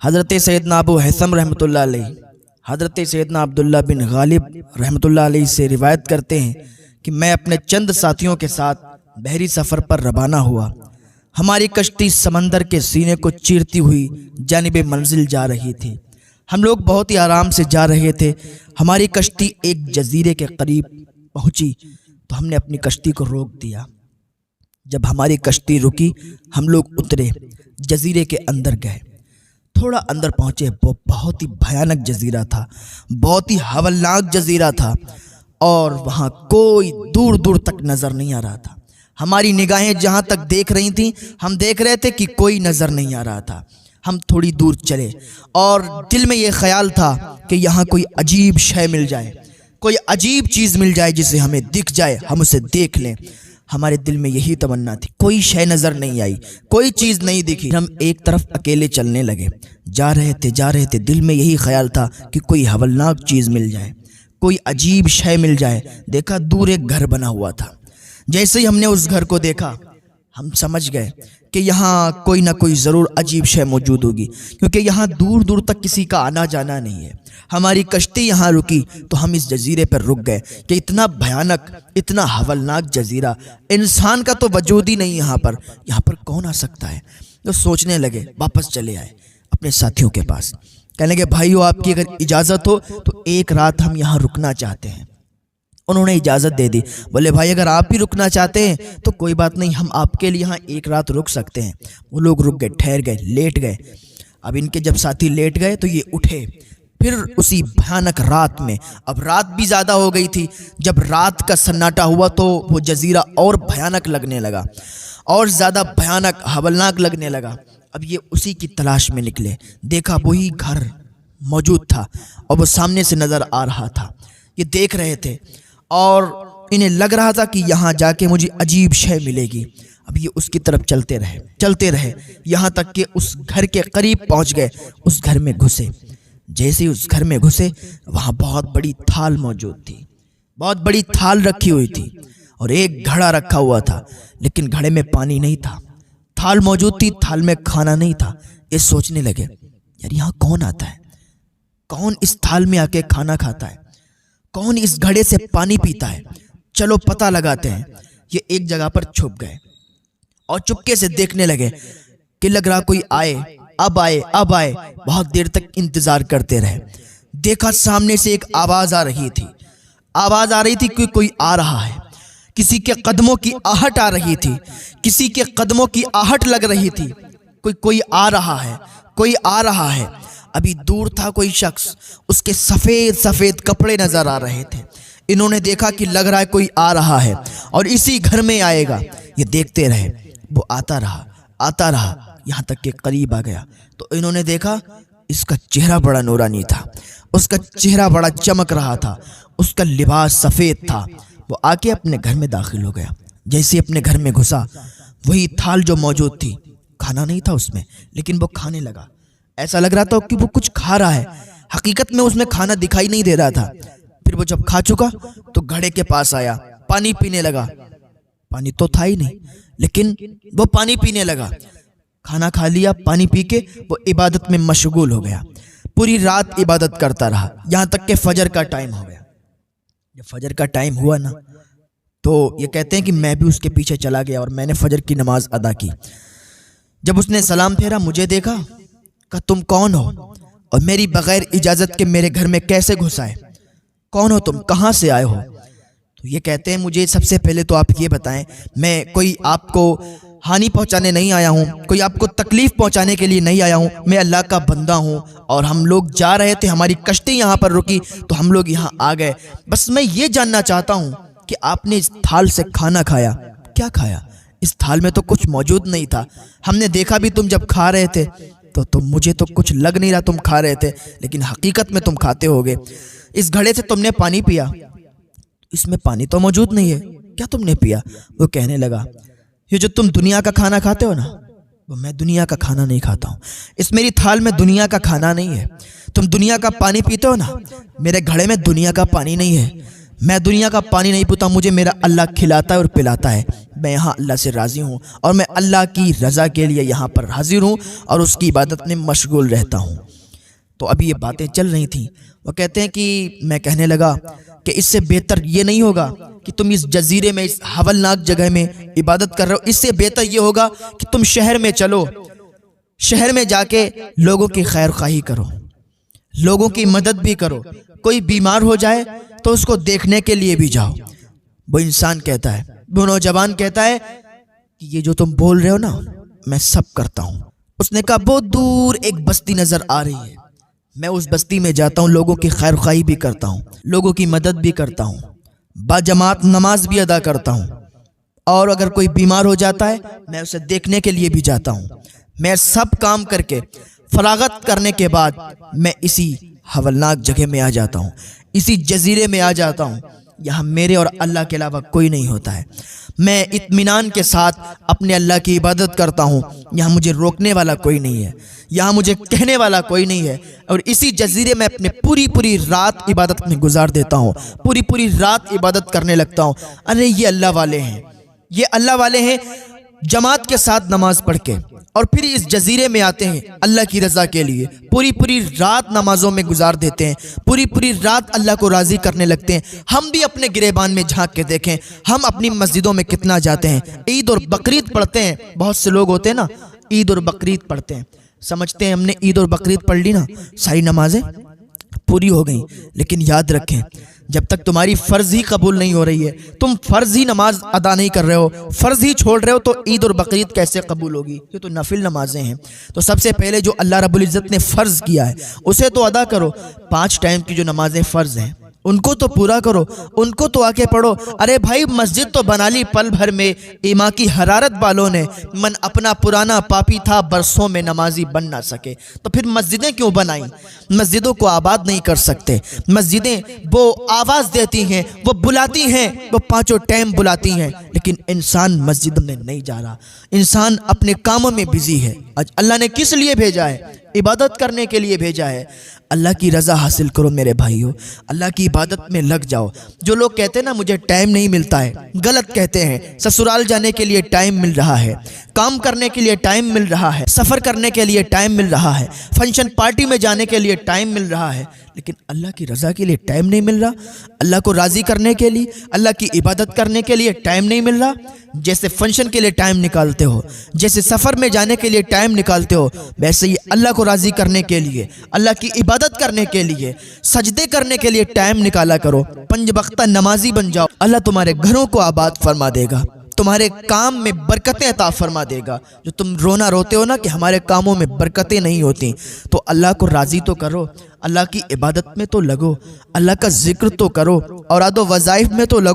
حضرت سیدنا ابو حیثم رحمۃ اللہ علیہ حضرت سیدنا عبداللہ بن غالب رحمۃ اللہ علیہ سے روایت کرتے ہیں کہ میں اپنے چند ساتھیوں کے ساتھ بحری سفر پر روانہ ہوا۔ ہماری کشتی سمندر کے سینے کو چیرتی ہوئی جانب منزل جا رہی تھی۔ ہم لوگ بہت ہی آرام سے جا رہے تھے۔ ہماری کشتی ایک جزیرے کے قریب پہنچی تو ہم نے اپنی کشتی کو روک دیا۔ جب ہماری کشتی رکی ہم لوگ اترے، جزیرے کے اندر گئے۔ تھوڑا اندر پہنچے، وہ بہت ہی بھیانک جزیرہ تھا، بہت ہی ہولناک جزیرہ تھا، اور وہاں کوئی دور دور تک نظر نہیں آ رہا تھا۔ ہماری نگاہیں جہاں تک دیکھ رہی تھیں ہم دیکھ رہے تھے کہ کوئی نظر نہیں آ رہا تھا۔ ہم تھوڑی دور چلے اور دل میں یہ خیال تھا کہ یہاں کوئی عجیب شے مل جائے، کوئی عجیب چیز مل جائے جسے ہمیں دکھ جائے، ہم اسے دیکھ لیں۔ ہمارے دل میں یہی تمنا تھی۔ کوئی شے نظر نہیں آئی، کوئی چیز نہیں دکھی۔ ہم ایک طرف اکیلے چلنے لگے، جا رہے تھے، دل میں یہی خیال تھا کہ کوئی ہولناک چیز مل جائے، کوئی عجیب شے مل جائے۔ دیکھا دور ایک گھر بنا ہوا تھا۔ جیسے ہی ہم نے اس گھر کو دیکھا ہم سمجھ گئے کہ یہاں کوئی نہ کوئی ضرور عجیب شے موجود ہوگی، کیونکہ یہاں دور دور تک کسی کا آنا جانا نہیں ہے۔ ہماری کشتی یہاں رکی تو ہم اس جزیرے پر رک گئے کہ اتنا بھیانک، اتنا ہولناک جزیرہ، انسان کا تو وجود ہی نہیں یہاں پر کون آ سکتا ہے؟ تو سوچنے لگے، واپس چلے آئے اپنے ساتھیوں کے پاس۔ کہنے لگے بھائیو، آپ کی اگر اجازت ہو تو ایک رات ہم یہاں رکنا چاہتے ہیں۔ انہوں نے اجازت دے دی، بولے بھائی اگر آپ بھی رکنا چاہتے ہیں تو کوئی بات نہیں، ہم آپ کے لیے یہاں ایک رات رک سکتے ہیں۔ وہ لوگ رک گئے، ٹھہر گئے، لیٹ گئے۔ اب ان کے جب ساتھی لیٹ گئے تو یہ اٹھے۔ پھر اسی بھیانک رات میں، اب رات بھی زیادہ ہو گئی تھی، جب رات کا سناٹا ہوا تو وہ جزیرہ اور بھیانک لگنے لگا، اور زیادہ بھیانک، ہولناک لگنے لگا۔ اب یہ اسی کی تلاش میں نکلے، دیکھا وہی گھر موجود تھا اور وہ سامنے سے نظر آ رہا تھا۔ یہ دیکھ رہے تھے اور انہیں لگ رہا تھا کہ یہاں جا کے مجھے عجیب شے ملے گی۔ اب یہ اس کی طرف چلتے رہے یہاں تک کہ اس گھر کے قریب پہنچ گئے، اس گھر میں گھسے۔ جیسے اس گھر میں گھسے وہاں بہت بڑی تھال موجود تھی، بہت بڑی تھال رکھی ہوئی تھی، اور ایک گھڑا رکھا ہوا تھا، لیکن گھڑے میں پانی نہیں تھا۔ تھال موجود تھی، تھال میں کھانا نہیں تھا۔ یہ سوچنے لگے یار یہاں کون آتا ہے، کون اس تھال میں آ کے کھانا کھاتا ہے، کون اس گھڑے سے پانی پیتا ہے، چلو پتہ لگاتے ہیں۔ یہ ایک جگہ پر چھپ گئے اور چپکے سے دیکھنے لگے کہ لگ رہا کوئی آئے، اب آئے۔ بہت دیر تک انتظار کرتے رہے۔ دیکھا سامنے سے ایک آواز آ رہی تھی کہ کوئی آ رہا ہے، کسی کے قدموں کی آہٹ آ رہی تھی، کسی کے قدموں کی آہٹ لگ رہی تھی، کوئی آ رہا ہے۔ ابھی دور تھا کوئی شخص، اس کے سفید کپڑے نظر آ رہے تھے۔ انہوں نے دیکھا کہ لگ رہا ہے کوئی آ رہا ہے اور اسی گھر میں آئے گا۔ یہ دیکھتے رہے، وہ آتا رہا یہاں تک کہ قریب آ گیا تو انہوں نے دیکھا اس کا چہرہ بڑا نورانی تھا، اس کا چہرہ بڑا چمک رہا تھا، اس کا لباس سفید تھا۔ وہ آ کے اپنے گھر میں داخل ہو گیا۔ جیسے اپنے گھر میں گھسا، وہی تھال جو موجود تھی، کھانا نہیں تھا اس میں، لیکن وہ کھانے لگا۔ ایسا لگ رہا تھا کہ وہ کچھ کھا رہا ہے، حقیقت میں اس میں کھانا دکھائی نہیں دے رہا تھا۔ پھر وہ جب کھا چکا تو گھڑے کے پاس آیا، پانی پینے لگا۔ پانی تو تھا ہی نہیں، لیکن وہ پانی پینے لگا۔ کھانا کھا لیا، پانی پی کے وہ عبادت میں مشغول ہو گیا۔ پوری رات عبادت کرتا رہا، یہاں تک کہ فجر کا ٹائم ہو گیا۔ جب فجر کا ٹائم ہوا نا تو یہ کہتے ہیں کہ میں بھی اس کے پیچھے چلا گیا اور میں نے فجر کی نماز ادا کی۔ جب اس نے سلام پھیرا، مجھے دیکھا، کہا تم کون ہو اور میری بغیر اجازت کے میرے گھر میں کیسے گھس آئے؟ کون ہو تم، کہاں سے آئے ہو؟ تو یہ کہتے ہیں مجھے سب سے پہلے تو آپ یہ بتائیں، میں کوئی آپ کو ہانی پہنچانے نہیں آیا ہوں، کوئی آپ کو تکلیف پہنچانے کے لیے نہیں آیا ہوں، میں اللہ کا بندہ ہوں، اور ہم لوگ جا رہے تھے، ہماری کشتی یہاں پر رکی تو ہم لوگ یہاں آ گئے۔ بس میں یہ جاننا چاہتا ہوں کہ آپ نے اس تھال سے کھانا کھایا، کیا کھایا؟ اس تھال میں تو کچھ موجود نہیں تھا، ہم نے دیکھا بھی تم جب کھا رہے تھے تو مجھے تو کچھ لگ نہیں رہا تم کھا رہے تھے، لیکن حقیقت میں تم کھاتے ہوگے۔ اس گھڑے سے تم نے پانی پیا، اس میں پانی تو موجود نہیں ہے، کیا تم نے پیا؟ وہ کہنے لگا یہ جو تم دنیا کا کھانا کھاتے ہو نا، وہ میں دنیا کا کھانا نہیں کھاتا ہوں، اس میری تھال میں دنیا کا کھانا نہیں ہے۔ تم دنیا کا پانی پیتے ہو نا، میرے گھڑے میں دنیا کا پانی نہیں ہے، میں دنیا کا پانی نہیں پیتا، مجھے میرا اللہ کھلاتا ہے اور پلاتا ہے، میں یہاں اللہ سے راضی ہوں اور میں اللہ کی رضا کے لیے یہاں پر حاضر ہوں اور اس کی عبادت میں مشغول رہتا ہوں۔ تو ابھی یہ باتیں چل رہی تھیں، وہ کہتے ہیں کہ میں کہنے لگا کہ اس سے بہتر یہ نہیں ہوگا کہ تم اس جزیرے میں، اس ہولناک جگہ میں عبادت کر رہے ہو، اس سے بہتر یہ ہوگا کہ تم شہر میں چلو، شہر میں جا کے لوگوں کی خیر خواہی کرو، لوگوں کی مدد بھی کرو، کوئی بیمار ہو جائے تو اس کو دیکھنے کے لیے بھی جاؤ۔ وہ انسان کہتا ہے، وہ نوجوان کہتا ہے کہ یہ جو تم بول رہے ہو نا، میں سب کرتا ہوں۔ اس نے کہا بہت دور ایک بستی نظر آ رہی ہے، میں اس بستی میں جاتا ہوں، لوگوں کی خیر خواہی بھی کرتا ہوں، لوگوں کی مدد بھی کرتا ہوں، با جماعت نماز بھی ادا کرتا ہوں، اور اگر کوئی بیمار ہو جاتا ہے میں اسے دیکھنے کے لیے بھی جاتا ہوں۔ میں سب کام کر کے فراغت کرنے کے بعد میں اسی ہولناک جگہ میں آ جاتا ہوں، اسی جزیرے میں آ جاتا ہوں، یہاں میرے اور اللہ کے علاوہ کوئی نہیں ہوتا ہے، میں اطمینان کے ساتھ اپنے اللہ کی عبادت کرتا ہوں، یہاں مجھے روکنے والا کوئی نہیں ہے، یہاں مجھے کہنے والا کوئی نہیں ہے، اور اسی جزیرے میں اپنے پوری رات عبادت میں گزار دیتا ہوں، پوری رات عبادت کرنے لگتا ہوں۔ ارے یہ اللہ والے ہیں، یہ اللہ والے ہیں، جماعت کے ساتھ نماز پڑھ کے اور پھر اس جزیرے میں آتے ہیں اللہ کی رضا کے لیے، پوری رات نمازوں میں گزار دیتے ہیں، پوری رات اللہ کو راضی کرنے لگتے ہیں۔ ہم بھی اپنے گریبان میں جھانک کے دیکھیں، ہم اپنی مسجدوں میں کتنا جاتے ہیں، عید اور بقرعید پڑھتے ہیں۔ بہت سے لوگ ہوتے ہیں نا، عید اور بقرعید پڑھتے ہیں، سمجھتے ہیں ہم نے عید اور بقرعید پڑھ لی نا، ساری نمازیں پوری ہو گئیں، لیکن یاد رکھیں جب تک تمہاری فرض ہی قبول نہیں ہو رہی ہے، تم فرض ہی نماز ادا نہیں کر رہے ہو، فرض ہی چھوڑ رہے ہو، تو عید اور بقرعید کیسے قبول ہوگی؟ یہ تو نفل نمازیں ہیں۔ تو سب سے پہلے جو اللہ رب العزت نے فرض کیا ہے اسے تو ادا کرو۔ 5 ٹائم کی جو نمازیں فرض ہیں ان کو تو پورا کرو، ان کو تو آ کے پڑھو۔ ارے بھائی مسجد تو بنا لی پل بھر میں، ایما کی حرارت بالوں نے، من اپنا پرانا پاپی تھا برسوں میں نمازی بن نہ سکے۔ تو پھر مسجدیں کیوں بنائیں؟ مسجدوں کو آباد نہیں کر سکتے، مسجدیں وہ آواز دیتی ہیں، وہ بلاتی ہیں، وہ 5 ٹائم بلاتی ہیں، لیکن انسان مسجد میں نہیں جا رہا، انسان اپنے کاموں میں بزی ہے۔ آج اللہ نے کس لیے بھیجا ہے؟ عبادت کرنے کے لیے بھیجا ہے۔ اللہ کی رضا حاصل کرو میرے بھائیو، اللہ کی عبادت میں لگ جاؤ۔ جو لوگ کہتے ہیں نا مجھے ٹائم نہیں ملتا ہے، غلط کہتے ہیں۔ سسرال جانے کے لیے ٹائم مل رہا ہے، کام کرنے کے لیے ٹائم مل رہا ہے، سفر کرنے کے لیے ٹائم مل رہا ہے، فنکشن پارٹی میں جانے کے لیے ٹائم مل رہا ہے، لیکن اللہ کی رضا کے لیے ٹائم نہیں مل رہا، اللہ کو راضی کرنے کے لیے، اللہ کی عبادت کرنے کے لیے ٹائم نہیں مل رہا۔ جیسے فنکشن کے لیے ٹائم نکالتے ہو، جیسے سفر میں جانے کے لیے ٹائم نکالتے ہو، ویسے ہی اللہ کو راضی کرنے کے لیے، اللہ کی عبادت کرنے کے لیے، سجدے کرنے کے لیے ٹائم نکالا کرو۔ 5 وقتہ نمازی بن جاؤ، اللہ تمہارے گھروں کو آباد فرما دے گا، تمہارے کام میں برکتیں عطا فرما دے گا۔ جو تم رونا روتے ہو نا کہ ہمارے کاموں میں برکتیں نہیں ہوتی، تو اللہ کو راضی تو کرو، اللہ کی عبادت میں تو لگو، اللہ کا ذکر تو کرو، اوراد و وظائف میں تو لگو۔